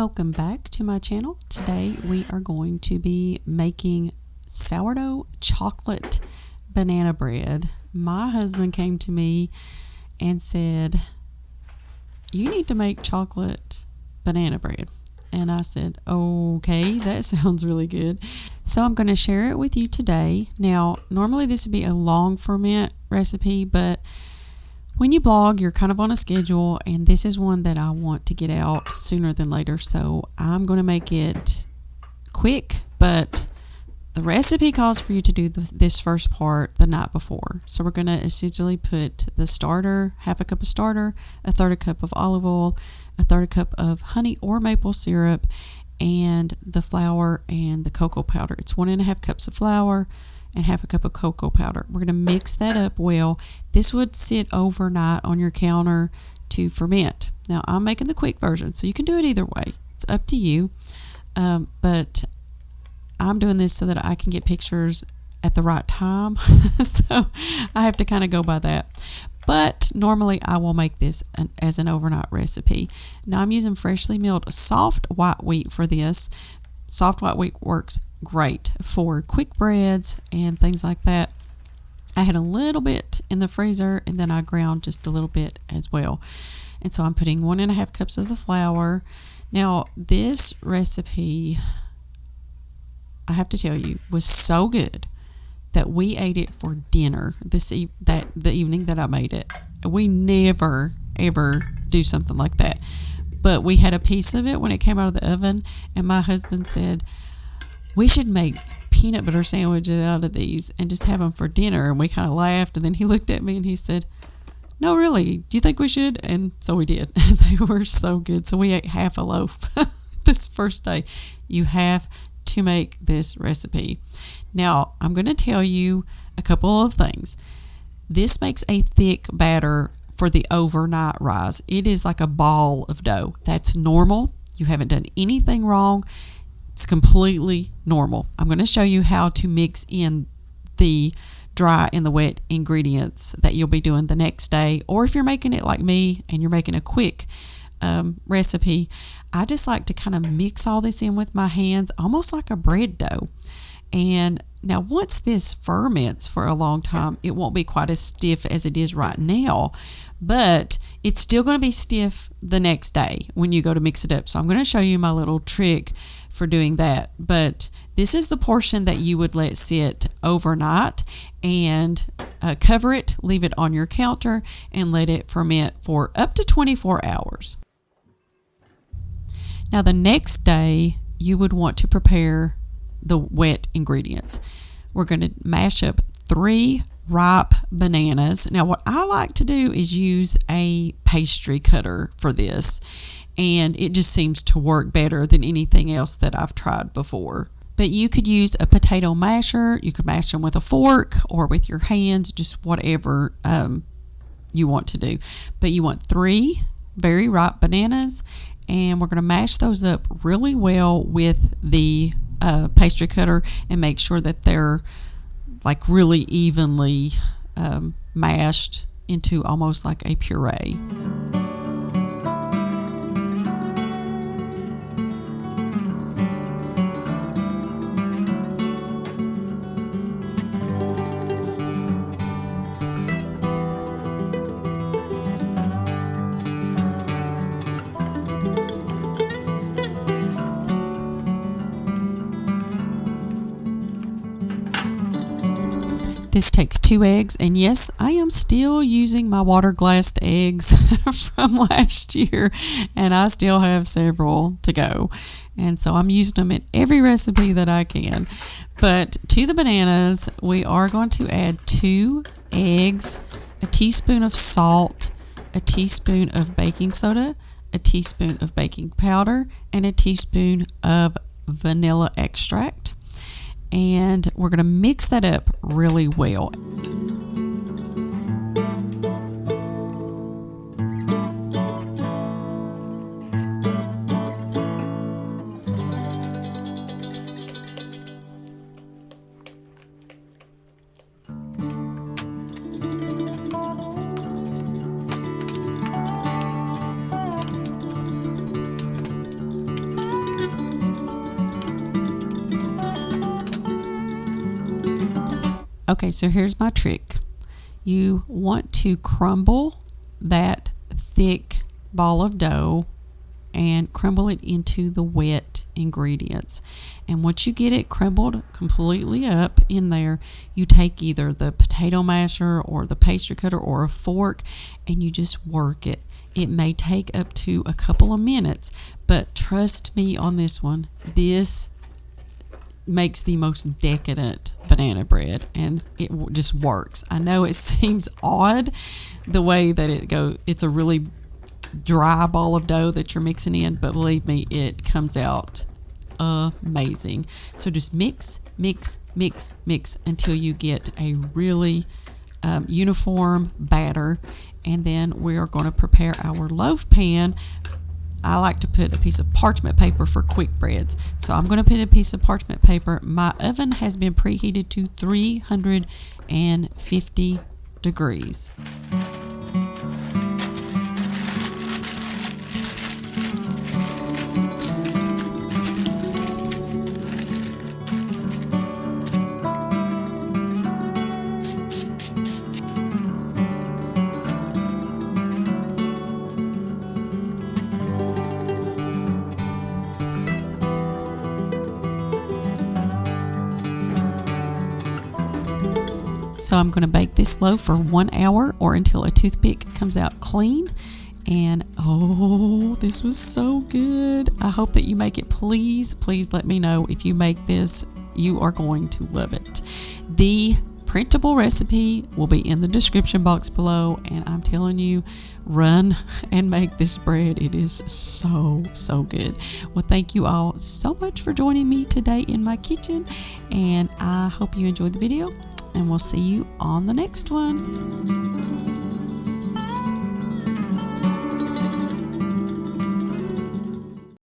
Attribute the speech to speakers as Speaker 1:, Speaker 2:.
Speaker 1: Welcome back to my channel. Today we are going to be making sourdough chocolate banana bread. My husband came to me and said, "You need to make chocolate banana bread." And I said, "Okay, that sounds really good." So I'm going to share it with you today. Now, normally this would be a long ferment recipe, but when you blog, you're kind of on a schedule, and this is one that I want to get out sooner than later. So I'm going to make it quick, but the recipe calls for you to do this first part the night before. So we're going to essentially put the starter, half a cup of starter, a third a cup of olive oil, a third a cup of honey or maple syrup, and the flour and the cocoa powder. It's 1.5 cups of flour and half a cup of cocoa powder. We're going to mix that up well. This would sit overnight on your counter to ferment. Now, I'm making the quick version, so you can do it either way. It's up to you, but I'm doing this so that I can get pictures at the right time, so I have to kind of go by that. But normally I will make this as an overnight recipe. Now, I'm using freshly milled soft white wheat for this. Soft white wheat works great for quick breads and things like that. I had a little bit in the freezer, and then I ground just a little bit as well. And so I'm putting 1.5 cups of the flour. Now, this recipe, I have to tell you, was so good that we ate it for dinner the evening that I made it. We never ever do something like that, but we had a piece of it when it came out of the oven, and my husband said, "We should make peanut butter sandwiches out of these and just have them for dinner." And we kind of laughed, and then he looked at me and he said, "No, really, do you think we should?" And so we did. They were so good. So we ate half a loaf this first day. You have to make this recipe. Now, I'm going to tell you a couple of things. This makes a thick batter for the overnight rise. It is like a ball of dough. That's normal. You haven't done anything wrong. It's completely normal. I'm going to show you how to mix in the dry and the wet ingredients that you'll be doing the next day. Or if you're making it like me and you're making a quick recipe, I just like to kind of mix all this in with my hands, almost like a bread dough. And now once this ferments for a long time, it won't be quite as stiff as it is right now, but it's still going to be stiff the next day when you go to mix it up. So I'm going to show you my little trick for doing that. But this is the portion that you would let sit overnight, and cover it, leave it on your counter, and let it ferment for up to 24 hours. Now the next day, you would want to prepare the wet ingredients. We're going to mash up 3 ripe bananas. Now, what I like to do is use a pastry cutter for this, and it just seems to work better than anything else that I've tried before. But you could use a potato masher. You could mash them with a fork or with your hands, just whatever you want to do. But you want 3 very ripe bananas, and we're going to mash those up really well with the pastry cutter and make sure that they're like really evenly mashed into almost like a puree. This takes 2 eggs, and yes, I am still using my water glassed eggs from last year, and I still have several to go, and so I'm using them in every recipe that I can. But to the bananas, we are going to add 2 eggs, a teaspoon of salt, a teaspoon of baking soda, a teaspoon of baking powder, and a teaspoon of vanilla extract. And we're going to mix that up really well. Okay, so here's my trick. You want to crumble that thick ball of dough and crumble it into the wet ingredients. And once you get it crumbled completely up in there, you take either the potato masher or the pastry cutter or a fork and you just work it. It may take up to a couple of minutes, but trust me on this one, this makes the most decadent banana bread, and it just works. I know it seems odd the way that it goes. It's a really dry ball of dough that you're mixing in, but believe me, it comes out amazing. So just mix until you get a really uniform batter, and then we are going to prepare our loaf pan. I like to put a piece of parchment paper for quick breads. So I'm going to put a piece of parchment paper. My oven has been preheated to 350 degrees. So I'm going to bake this loaf for 1 hour or until a toothpick comes out clean. And oh, this was so good. I hope that you make it. Please let me know if you make this. You are going to love it. The printable recipe will be in the description box below, and I'm telling you, run and make this bread. It is so good. Well, thank you all so much for joining me today in my kitchen, and I hope you enjoyed the video, and we'll see you on the next one.